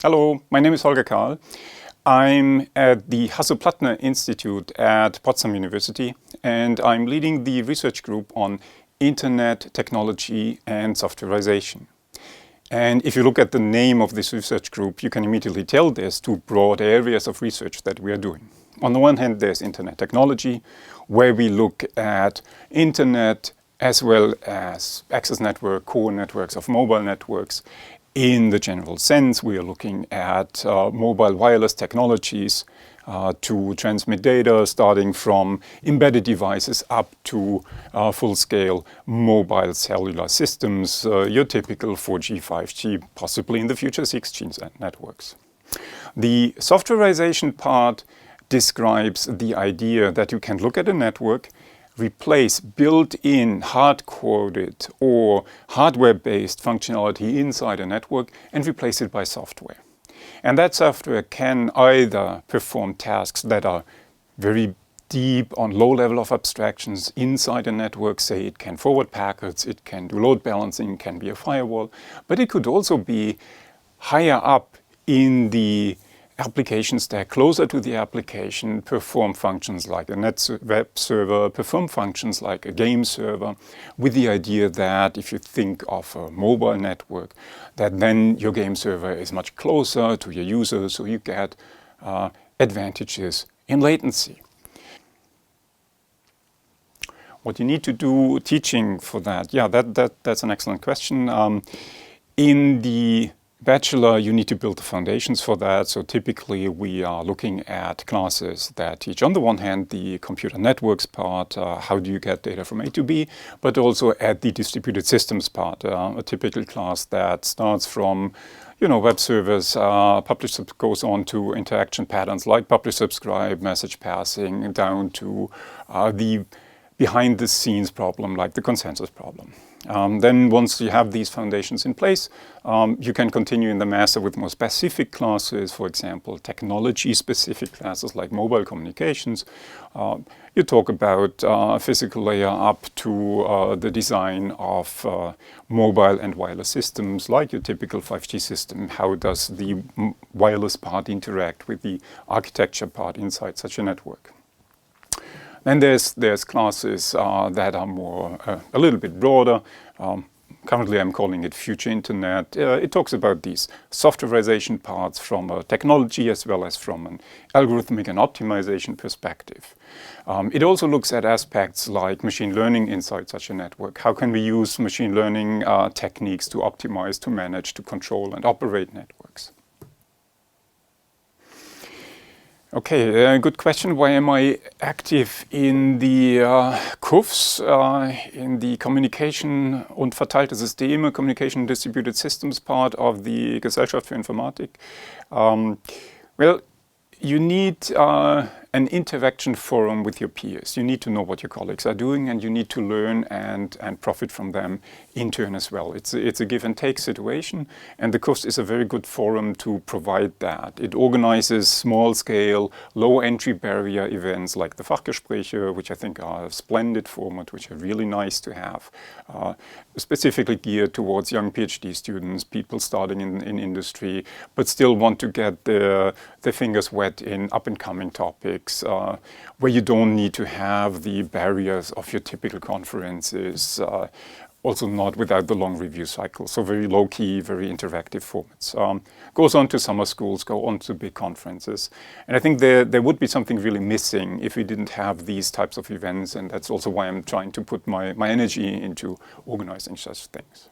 Hello, my name is Holger Karl. I'm at the Hasso Plattner Institute at Potsdam University, and I'm leading the research group on Internet, technology, and softwarization. And if you look at the name of this research group, you can immediately tell there's two broad areas of research that we are doing. On the one hand, there's Internet technology, where we look at Internet as well as access network, core networks of mobile networks. In the general sense, we are looking at mobile wireless technologies to transmit data, starting from embedded devices up to full-scale mobile cellular systems, your typical 4G, 5G, possibly in the future 6G networks. The softwarization part describes the idea that you can look at a network, replace built-in hard-coded or hardware-based functionality inside a network and replace it by software. And that software can either perform tasks that are very deep on low level of abstractions inside a network. Say it can forward packets, it can do load balancing, can be a firewall, but it could also be higher up in the application stack, closer to the application, perform functions like a web server, perform functions like a game server, with the idea that if you think of a mobile network, that then your game server is much closer to your users, so you get advantages in latency. What you need to do teaching for that? Yeah, that's an excellent question. In the Bachelor, you need to build the foundations for that. So typically we are looking at classes that teach, on the one hand, the computer networks part, how do you get data from A to B, but also at the distributed systems part, a typical class that starts from web servers, goes on to interaction patterns like publish, subscribe, message passing, down to the behind-the-scenes problem like the consensus problem. Then once you have these foundations in place, you can continue in the master with more specific classes, for example, technology-specific classes like mobile communications. You talk about physical layer up to the design of mobile and wireless systems like your typical 5G system. How does the wireless part interact with the architecture part inside such a network? Then there's classes that are more a little bit broader. Currently I'm calling it Future Internet. It talks about these softwarization parts from a technology as well as from an algorithmic and optimization perspective. It also looks at aspects like machine learning inside such a network. How can we use machine learning techniques to optimize, to manage, to control and operate networks? Okay, good question. Why am I active in the KuVS, in the Communication und verteilte Systeme, Communication and Distributed Systems part of the Gesellschaft für Informatik? Well, you need an interaction forum with your peers. You need to know what your colleagues are doing, and you need to learn and profit from them in turn as well. It's a give and take situation, and the KuVS is a very good forum to provide that. It organizes small-scale, low-entry barrier events like the Fachgespräche, which I think are a splendid format, which are really nice to have, specifically geared towards young PhD students, people starting in industry, but still want to get their fingers wet in up-and-coming topics, where you don't need to have the barriers of your typical conferences, also not without the long review cycle. So very low-key, very interactive formats. Goes on to summer schools, go on to big conferences. And I think there would be something really missing if we didn't have these types of events, and that's also why I'm trying to put my energy into organizing such things.